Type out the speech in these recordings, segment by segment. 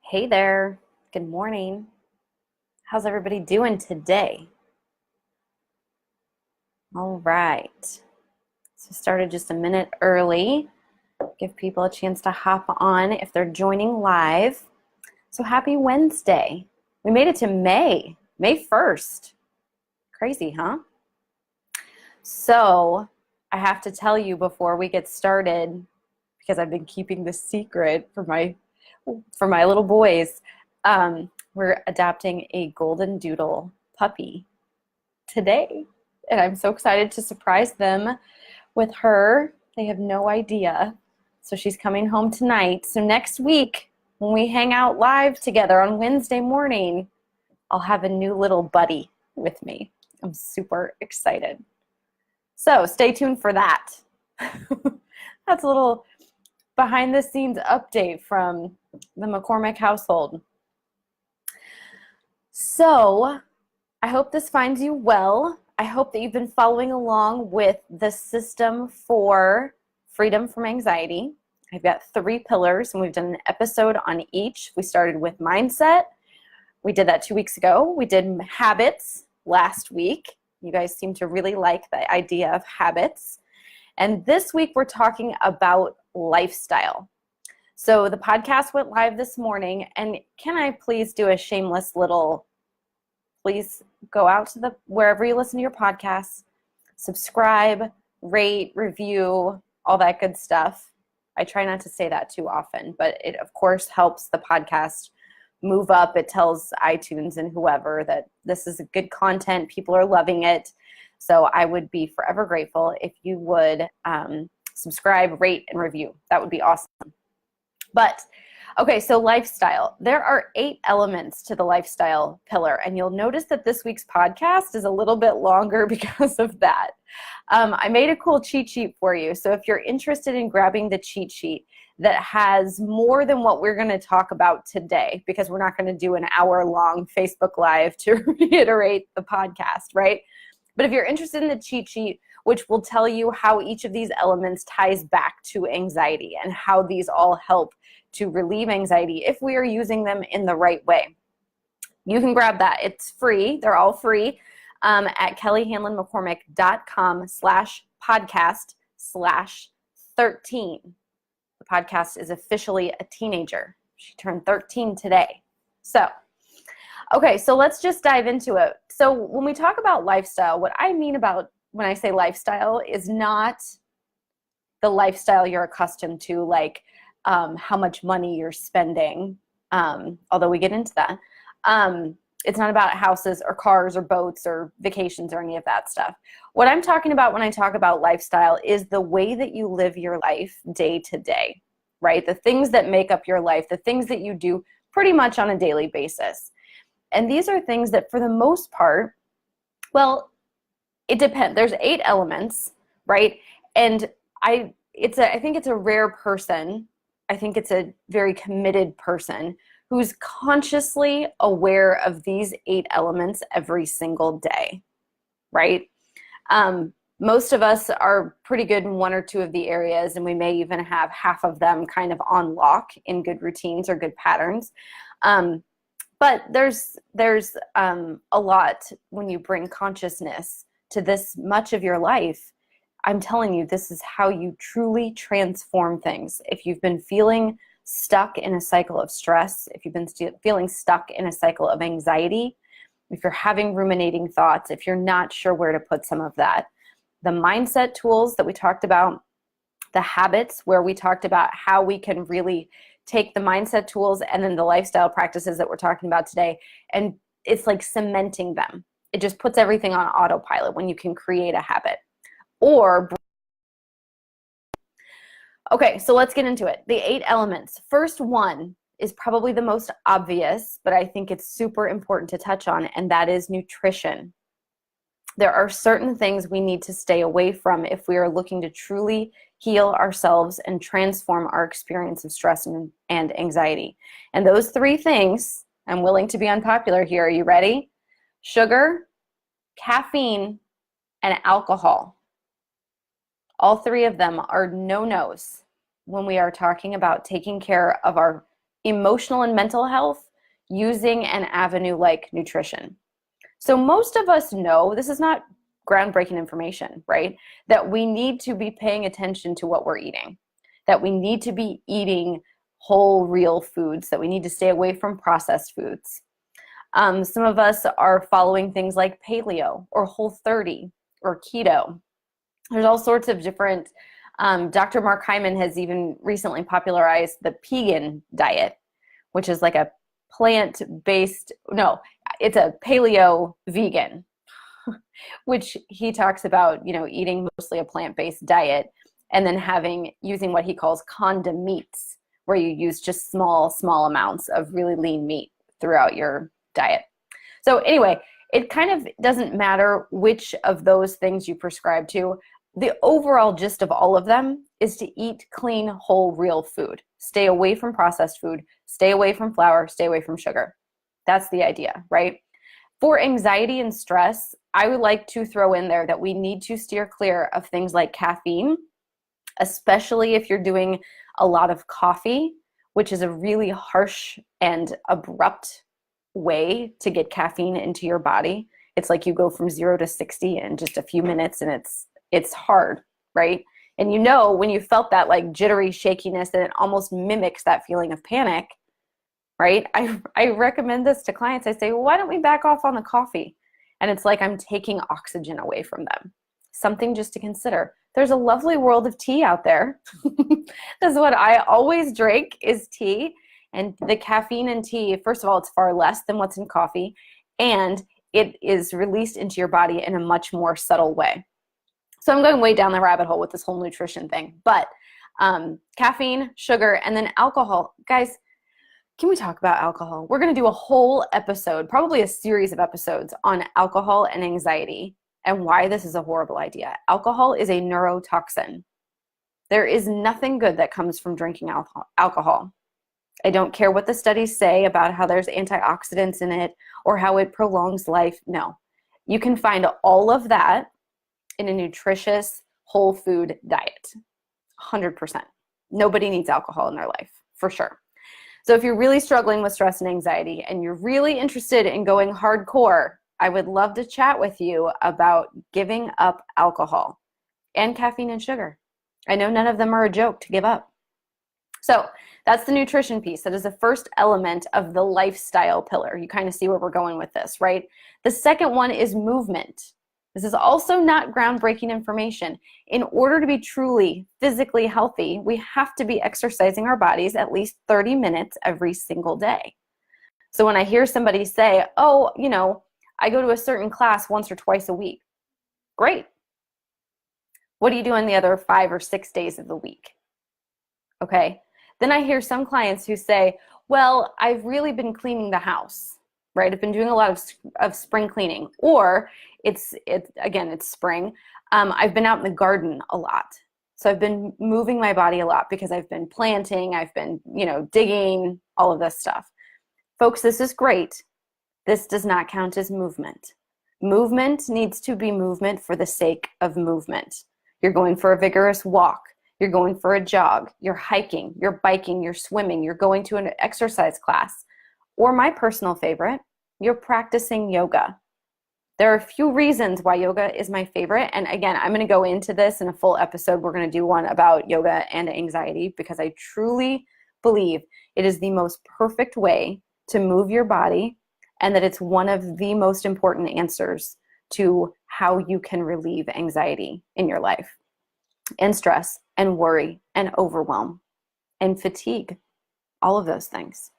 Hey there. Good morning. How's everybody doing today? All right. So started just a minute early. Give people a chance to hop on if they're joining live. So happy Wednesday. We made it to May 1st. Crazy, huh? So I have to tell you before we get started, because I've been keeping this secret for my little boys. We're adopting a golden doodle puppy today, and I'm so excited to surprise them with her. They have no idea. So she's coming home tonight. So next week, when we hang out live together on Wednesday morning, I'll have a new little buddy with me. I'm super excited. So stay tuned for that. That's a little behind the scenes update from the McCormick household. So I hope this finds you well. I hope that you've been following along with the system for freedom from anxiety. I've got 3 pillars, and we've done an episode on each. We started with mindset. We did that 2 weeks ago. We did habits last week. You guys seem to really like the idea of habits. And this week we're talking about lifestyle. So the podcast went live this morning, and can I please do a shameless little, please go out to wherever you listen to your podcasts, subscribe, rate, review, all that good stuff. I try not to say that too often, but it of course helps the podcast move up. It tells iTunes and whoever that this is good content, people are loving it. So I would be forever grateful if you would subscribe, rate, and review. That would be awesome. But okay, so lifestyle. There are 8 elements to the lifestyle pillar, and you'll notice that this week's podcast is a little bit longer because of that. I made a cool cheat sheet for you, so if you're interested in grabbing the cheat sheet that has more than what we're going to talk about today, because we're not going to do an hour-long Facebook Live to reiterate the podcast, right? But if you're interested in the cheat sheet, which will tell you how each of these elements ties back to anxiety and how these all help to relieve anxiety if we are using them in the right way, you can grab that. It's free. They're all free at kellyhanlonmccormick.com/podcast/13. The podcast is officially a teenager. She turned 13 today. So, okay, so let's just dive into it. So when we talk about lifestyle, what I mean about when I say lifestyle is not the lifestyle you're accustomed to, like how much money you're spending, although we get into that. It's not about houses or cars or boats or vacations or any of that stuff. What I'm talking about when I talk about lifestyle is the way that you live your life day to day, right? The things that make up your life, the things that you do pretty much on a daily basis. And these are things that for the most part, well, it depends. There's 8 elements, right? And I think it's a rare person. I think it's a very committed person who's consciously aware of these 8 elements every single day, right? Most of us are pretty good in 1 or 2 of the areas, and we may even have half of them kind of on lock in good routines or good patterns. But there's a lot when you bring consciousness to this much of your life. I'm telling you, this is how you truly transform things. If you've been feeling stuck in a cycle of stress, if you've been feeling stuck in a cycle of anxiety, if you're having ruminating thoughts, if you're not sure where to put some of that, the mindset tools that we talked about, the habits where we talked about how we can really take the mindset tools and then the lifestyle practices that we're talking about today, and it's like cementing them. It just puts everything on autopilot when you can create a habit. Okay, so let's get into it. The 8 elements. First one is probably the most obvious, but I think it's super important to touch on, and that is nutrition. There are certain things we need to stay away from if we are looking to truly heal ourselves and transform our experience of stress and anxiety. And those 3 things, I'm willing to be unpopular here. Are you ready? Sugar, caffeine, and alcohol. All 3 of them are no-nos when we are talking about taking care of our emotional and mental health using an avenue like nutrition. So most of us know, this is not groundbreaking information, right? That we need to be paying attention to what we're eating, that we need to be eating whole, real foods, that we need to stay away from processed foods. Some of us are following things like paleo or Whole30 or keto. There's all sorts of different, Dr. Mark Hyman has even recently popularized the Pegan diet, which is like a plant-based, no, it's a paleo vegan, which he talks about, eating mostly a plant-based diet and then using what he calls condom meats, where you use just small amounts of really lean meat throughout your diet. So anyway, it kind of doesn't matter which of those things you prescribe to. The overall gist of all of them is to eat clean, whole, real food. Stay away from processed food, stay away from flour, stay away from sugar. That's the idea, right? For anxiety and stress, I would like to throw in there that we need to steer clear of things like caffeine, especially if you're doing a lot of coffee, which is a really harsh and abrupt way to get caffeine into your body. It's like you go from 0 to 60 in just a few minutes, and it's hard, right? And when you felt that like jittery shakiness, and it almost mimics that feeling of panic, right? I recommend this to clients. I say, well, why don't we back off on the coffee? And it's like I'm taking oxygen away from them. Something just to consider. There's a lovely world of tea out there. This is what I always drink, is tea. And the caffeine in tea, first of all, it's far less than what's in coffee, and it is released into your body in a much more subtle way. So I'm going way down the rabbit hole with this whole nutrition thing, but caffeine, sugar, and then alcohol. Guys, can we talk about alcohol? We're going to do a whole episode, probably a series of episodes, on alcohol and anxiety and why this is a horrible idea. Alcohol is a neurotoxin. There is nothing good that comes from drinking alcohol. I don't care what the studies say about how there's antioxidants in it or how it prolongs life. No. You can find all of that in a nutritious whole food diet. 100%. Nobody needs alcohol in their life, for sure. So if you're really struggling with stress and anxiety and you're really interested in going hardcore, I would love to chat with you about giving up alcohol and caffeine and sugar. I know none of them are a joke to give up. So that's the nutrition piece. That is the first element of the lifestyle pillar. You kind of see where we're going with this, right? The second one is movement. This is also not groundbreaking information. In order to be truly physically healthy, we have to be exercising our bodies at least 30 minutes every single day. So when I hear somebody say, oh, I go to a certain class once or twice a week. Great. What do you do on the other 5 or 6 days of the week? Okay. Then I hear some clients who say, well, I've really been cleaning the house, right? I've been doing a lot of spring cleaning, or it's spring. I've been out in the garden a lot. So I've been moving my body a lot because I've been planting, I've been, digging, all of this stuff. Folks, this is great. This does not count as movement. Movement needs to be movement for the sake of movement. You're going for a vigorous walk. You're going for a jog. You're hiking. You're biking. You're swimming. You're going to an exercise class. Or my personal favorite, you're practicing yoga. There are a few reasons why yoga is my favorite. And again, I'm going to go into this in a full episode. We're going to do one about yoga and anxiety because I truly believe it is the most perfect way to move your body, and that it's one of the most important answers to how you can relieve anxiety in your life, and stress, and worry, and overwhelm, and fatigue, all of those things.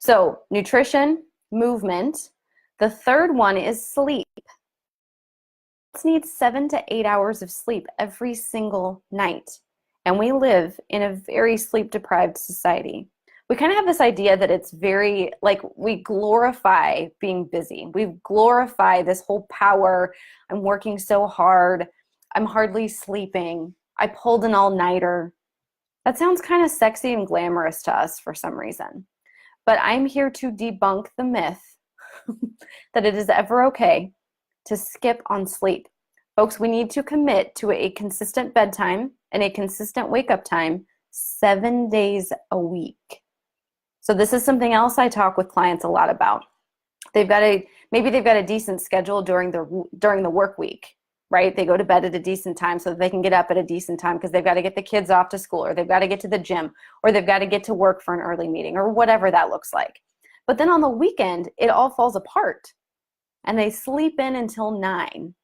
So nutrition, movement. The third one is sleep. We need 7 to 8 hours of sleep every single night. And we live in a very sleep-deprived society. We kind of have this idea that it's very, we glorify being busy. We glorify this whole power. I'm working so hard. I'm hardly sleeping. I pulled an all-nighter. That sounds kind of sexy and glamorous to us for some reason. But I'm here to debunk the myth that it is ever okay to skip on sleep. Folks, we need to commit to a consistent bedtime and a consistent wake-up time 7 days a week. So this is something else I talk with clients a lot about. Maybe they've got a decent schedule during the work week, right? They go to bed at a decent time so that they can get up at a decent time because they've got to get the kids off to school, or they've got to get to the gym, or they've got to get to work for an early meeting, or whatever that looks like. But then on the weekend, it all falls apart and they sleep in until 9,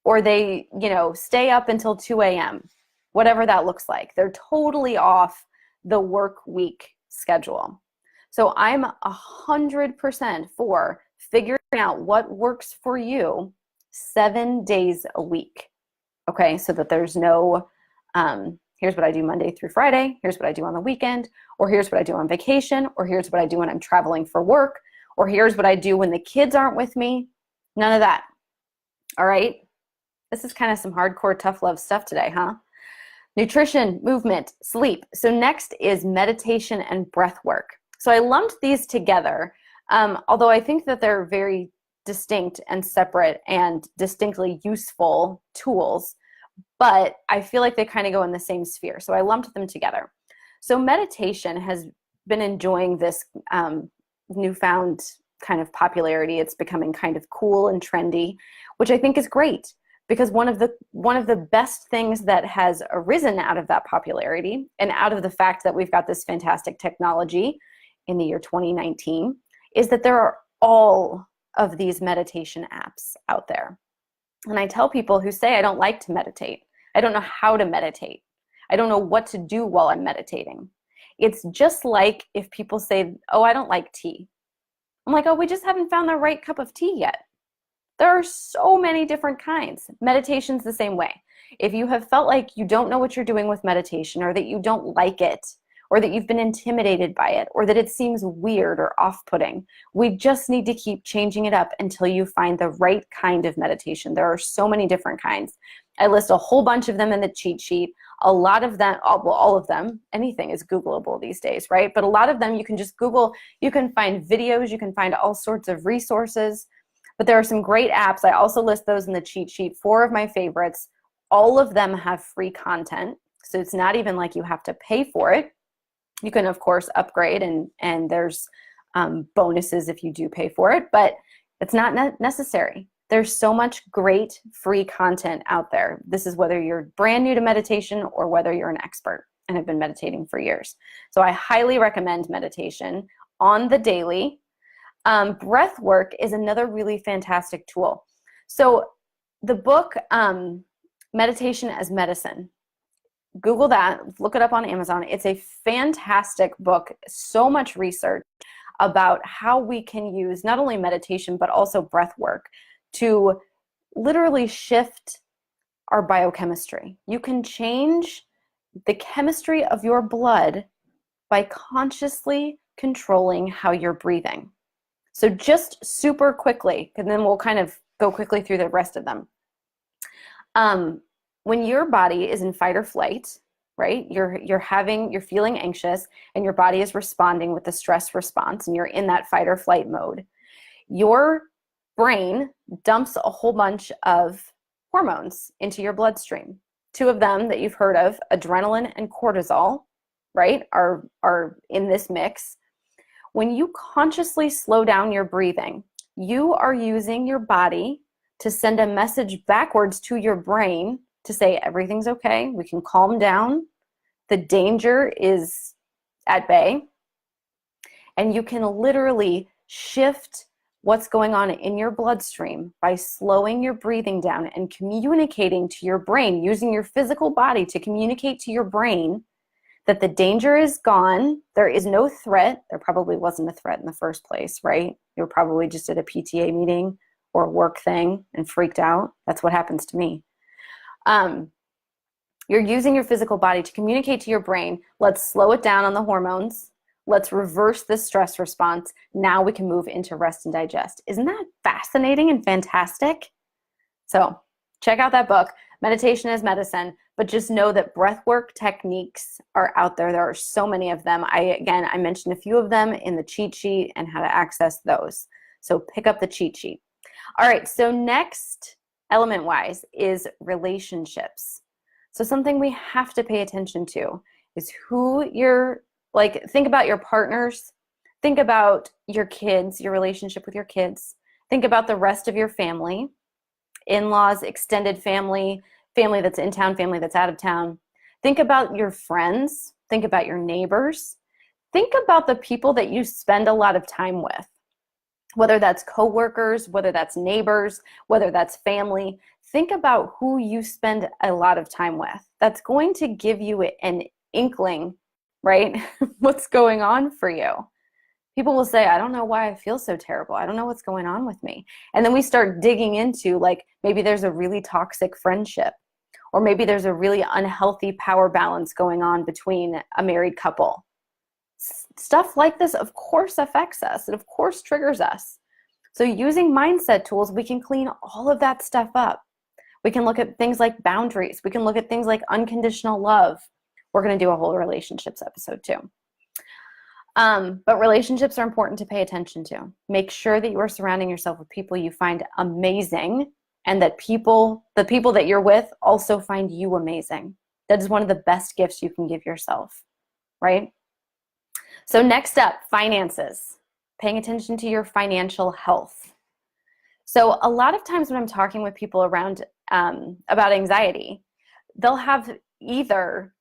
or they, stay up until 2 a.m., whatever that looks like. They're totally off the work week schedule. So I'm 100% for figuring out what works for you 7 days a week. Okay, so that there's no, here's what I do Monday through Friday, here's what I do on the weekend, or here's what I do on vacation, or here's what I do when I'm traveling for work, or here's what I do when the kids aren't with me. None of that. All right? This is kind of some hardcore tough love stuff today, huh? Nutrition, movement, sleep. So next is meditation and breath work. So I lumped these together, although I think that they're very distinct and separate and distinctly useful tools, but I feel like they kind of go in the same sphere. So I lumped them together. So meditation has been enjoying this newfound kind of popularity. It's becoming kind of cool and trendy, which I think is great, because one of the best things that has arisen out of that popularity and out of the fact that we've got this fantastic technology in the year 2019 is that there are all of these meditation apps out there. And I tell people who say, I don't like to meditate, I don't know how to meditate, I don't know what to do while I'm meditating. It's just like if people say, oh, I don't like tea. I'm like, oh, we just haven't found the right cup of tea yet. There are so many different kinds. Meditation's the same way. If you have felt like you don't know what you're doing with meditation, or that you don't like it, or that you've been intimidated by it, or that it seems weird or off-putting, we just need to keep changing it up until you find the right kind of meditation. There are so many different kinds. I list a whole bunch of them in the cheat sheet. A lot of them, well, all of them, anything is Googleable these days, right? But a lot of them you can just Google, you can find videos, you can find all sorts of resources. But there are some great apps. I also list those in the cheat sheet. 4 of my favorites. All of them have free content. So it's not even like you have to pay for it. You can, of course, upgrade, and there's bonuses if you do pay for it, but it's not necessary. There's so much great free content out there. This is whether you're brand new to meditation or whether you're an expert and have been meditating for years. So I highly recommend meditation on the daily. Breath work is another really fantastic tool. So the book, Meditation as Medicine, Google that, look it up on Amazon. It's a fantastic book, so much research about how we can use not only meditation, but also breath work to literally shift our biochemistry. You can change the chemistry of your blood by consciously controlling how you're breathing. So just super quickly, and then we'll kind of go quickly through the rest of them. When your body is in fight or flight, right? You're feeling anxious, and your body is responding with the stress response, and you're in that fight or flight mode. Your brain dumps a whole bunch of hormones into your bloodstream. 2 of them that you've heard of, adrenaline and cortisol, right, are in this mix. When you consciously slow down your breathing, you are using your body to send a message backwards to your brain to say everything's okay, we can calm down, the danger is at bay, and you can literally shift what's going on in your bloodstream by slowing your breathing down and communicating to your brain, using your physical body to communicate to your brain that the danger is gone, there is no threat. There probably wasn't a threat in the first place, right? You were probably just at a PTA meeting or a work thing and freaked out. That's what happens to me. You're using your physical body to communicate to your brain, let's slow it down on the hormones, let's reverse this stress response, now we can move into rest and digest. Isn't that fascinating and fantastic? So check out that book, Meditation as Medicine, but just know that breathwork techniques are out there. There are so many of them. I mentioned a few of them in the cheat sheet and how to access those. So pick up the cheat sheet. All right, so next, element-wise, is relationships. So something we have to pay attention to is who you're Like, think about your partners. Think about your kids, your relationship with your kids. Think about the rest of your family, in-laws, extended family, family that's in town, family that's out of town. Think about your friends. Think about your neighbors. Think about the people that you spend a lot of time with, whether that's coworkers, whether that's neighbors, whether that's family. Think about who you spend a lot of time with. That's going to give you an inkling, right? What's going on for you. People will say, I don't know why I feel so terrible. I don't know what's going on with me. And then we start digging into, like, maybe there's a really toxic friendship, or maybe there's a really unhealthy power balance going on between a married couple. Stuff like this, of course, affects us. It, of course, triggers us. So using mindset tools, we can clean all of that stuff up. We can look at things like boundaries. We can look at things like unconditional love. We're going to do a whole relationships episode too. But relationships are important to pay attention to. Make sure that you are surrounding yourself with people you find amazing, and that the people that you're with also find you amazing. That is one of the best gifts you can give yourself, right? So next up, finances. Paying attention to your financial health. So a lot of times when I'm talking with people around about anxiety, they'll have either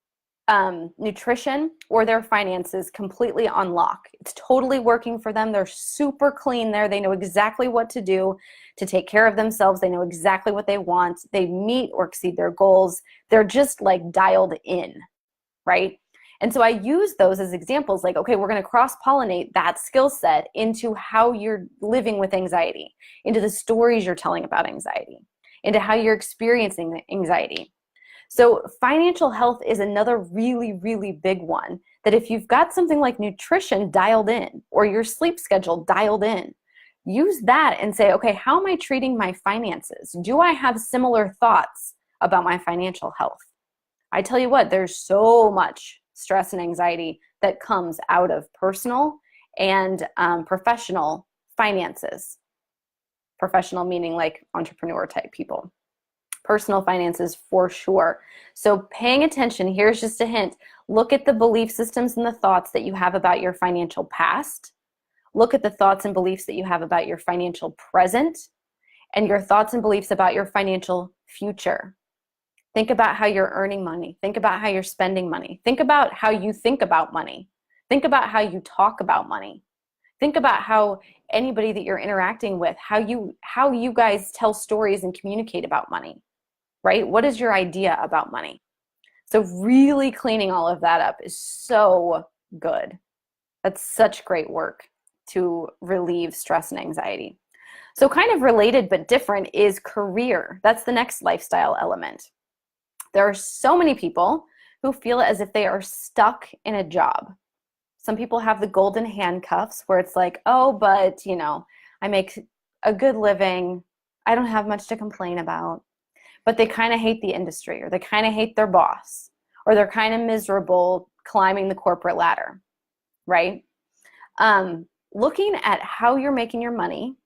nutrition or their finances completely on lock. It's totally working for them. They're super clean there. They know exactly what to do to take care of themselves. They know exactly what they want. They meet or exceed their goals. They're just like dialed in, right? And so I use those as examples, like, okay, we're going to cross-pollinate that skill set into how you're living with anxiety, into the stories you're telling about anxiety, into how you're experiencing anxiety. So financial health is another really, really big one, that if you've got something like nutrition dialed in, or your sleep schedule dialed in, use that and say, okay, how am I treating my finances? Do I have similar thoughts about my financial health? I tell you what, there's so much stress and anxiety that comes out of personal and professional finances. Professional meaning like entrepreneur type people. Personal finances for sure. So paying attention, here's just a hint. Look at the belief systems and the thoughts that you have about your financial past. Look at the thoughts and beliefs that you have about your financial present, and your thoughts and beliefs about your financial future. Think about how you're earning money. Think about how you're spending money. Think about how you think about money. Think about how you talk about money. Think about how anybody that you're interacting with, how you guys tell stories and communicate about money, right? What is your idea about money? So really cleaning all of that up is so good. That's such great work to relieve stress and anxiety. So kind of related but different is career. That's the next lifestyle element. There are so many people who feel as if they are stuck in a job. Some people have the golden handcuffs where it's like, oh, but I make a good living. I don't have much to complain about. But they kind of hate the industry, or they kind of hate their boss, or they're kind of miserable climbing the corporate ladder, right? Looking at how you're making your money,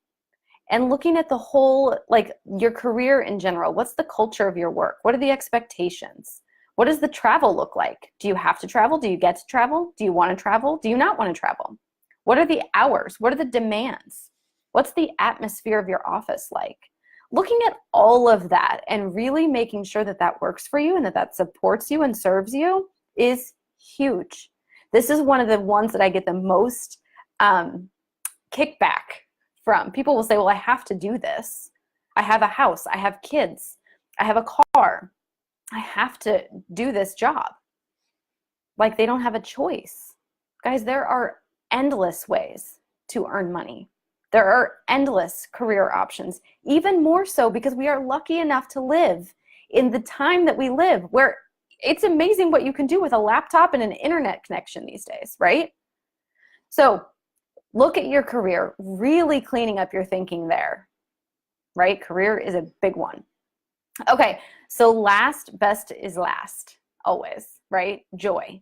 and looking at the whole, like your career in general. What's the culture of your work? What are the expectations? What does the travel look like? Do you have to travel? Do you get to travel? Do you want to travel? Do you not want to travel? What are the hours? What are the demands? What's the atmosphere of your office like? Looking at all of that and really making sure that that works for you and that that supports you and serves you is huge. This is one of the ones that I get the most kickback from. People will say, well, I have to do this. I have a house. I have kids. I have a car. I have to do this job. Like they don't have a choice. Guys, there are endless ways to earn money. There are endless career options, even more so because we are lucky enough to live in the time that we live, where it's amazing what you can do with a laptop and an internet connection these days, right? So look at your career, really cleaning up your thinking there, right? Career is a big one. Okay, so last, best is last, always, right? Joy.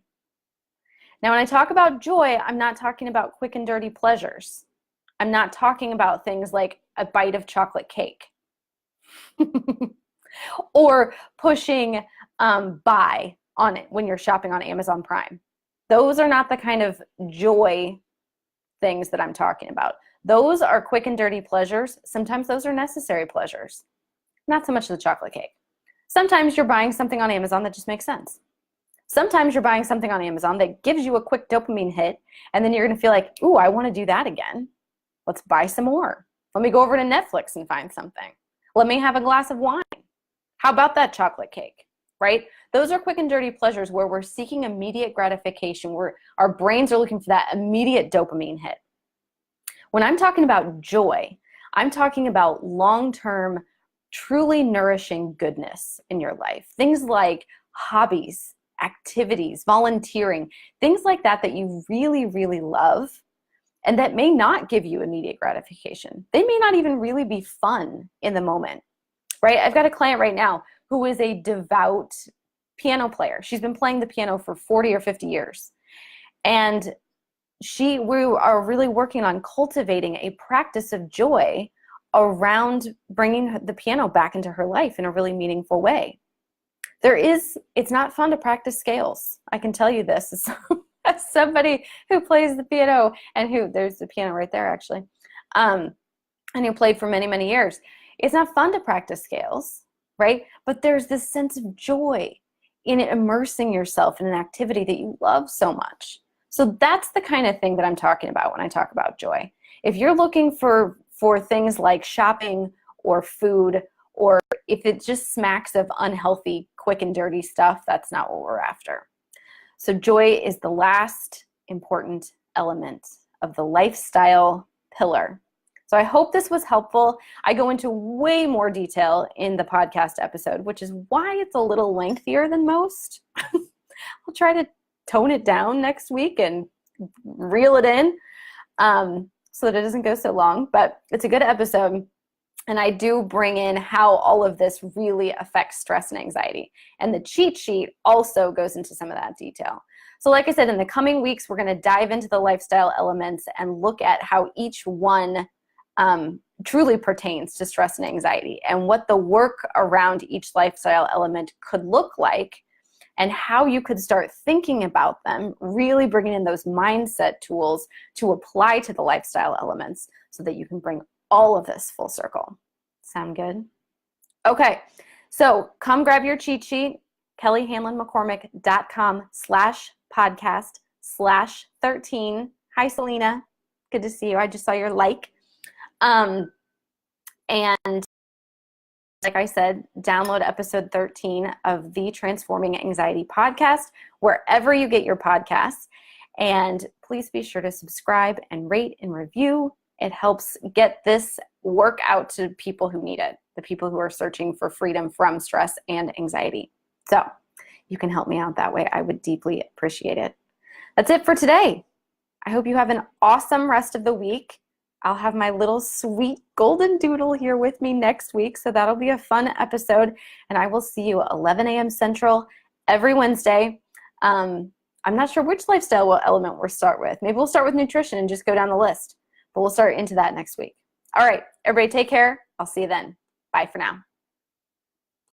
Now, when I talk about joy, I'm not talking about quick and dirty pleasures. I'm not talking about things like a bite of chocolate cake or pushing buy on it when you're shopping on Amazon Prime. Those are not the kind of joy things that I'm talking about. Those are quick and dirty pleasures. Sometimes those are necessary pleasures. Not so much the chocolate cake. Sometimes you're buying something on Amazon that just makes sense. Sometimes you're buying something on Amazon that gives you a quick dopamine hit, and then you're going to feel like, ooh, I want to do that again. Let's buy some more. Let me go over to Netflix and find something. Let me have a glass of wine. How about that chocolate cake, right? Those are quick and dirty pleasures where we're seeking immediate gratification, where our brains are looking for that immediate dopamine hit. When I'm talking about joy, I'm talking about long-term, truly nourishing goodness in your life. Things like hobbies, activities, volunteering, things like that that you really, really love and that may not give you immediate gratification. They may not even really be fun in the moment, right? I've got a client right now who is a devout piano player. She's been playing the piano for 40 or 50 years. And we are really working on cultivating a practice of joy around bringing the piano back into her life in a really meaningful way. It's not fun to practice scales. I can tell you this as somebody who plays the piano and there's the piano right there actually, and who played for many, many years. It's not fun to practice scales, right? But there's this sense of joy in immersing yourself in an activity that you love so much. So that's the kind of thing that I'm talking about when I talk about joy. If you're looking for things like shopping or food, or if it just smacks of unhealthy, quick and dirty stuff, that's not what we're after. So joy is the last important element of the lifestyle pillar. So I hope this was helpful. I go into way more detail in the podcast episode, which is why it's a little lengthier than most. I'll try to tone it down next week and reel it in so that it doesn't go so long, but it's a good episode. And I do bring in how all of this really affects stress and anxiety. And the cheat sheet also goes into some of that detail. So like I said, in the coming weeks, we're going to dive into the lifestyle elements and look at how each one truly pertains to stress and anxiety and what the work around each lifestyle element could look like and how you could start thinking about them, really bringing in those mindset tools to apply to the lifestyle elements so that you can bring all of this full circle. Sound good? Okay, so come grab your cheat sheet, kellyhanlonmccormick.com/podcast/13. Hi, Selena. Good to see you. I just saw your like. And like I said, download episode 13 of the Transforming Anxiety podcast, wherever you get your podcasts. And please be sure to subscribe and rate and review. It helps get this work out to people who need it, the people who are searching for freedom from stress and anxiety. So you can help me out that way. I would deeply appreciate it. That's it for today. I hope you have an awesome rest of the week. I'll have my little sweet golden doodle here with me next week, so that'll be a fun episode. And I will see you at 11 a.m. Central every Wednesday. I'm not sure which lifestyle element we'll start with. Maybe we'll start with nutrition and just go down the list. But we'll start into that next week. All right, everybody take care. I'll see you then. Bye for now.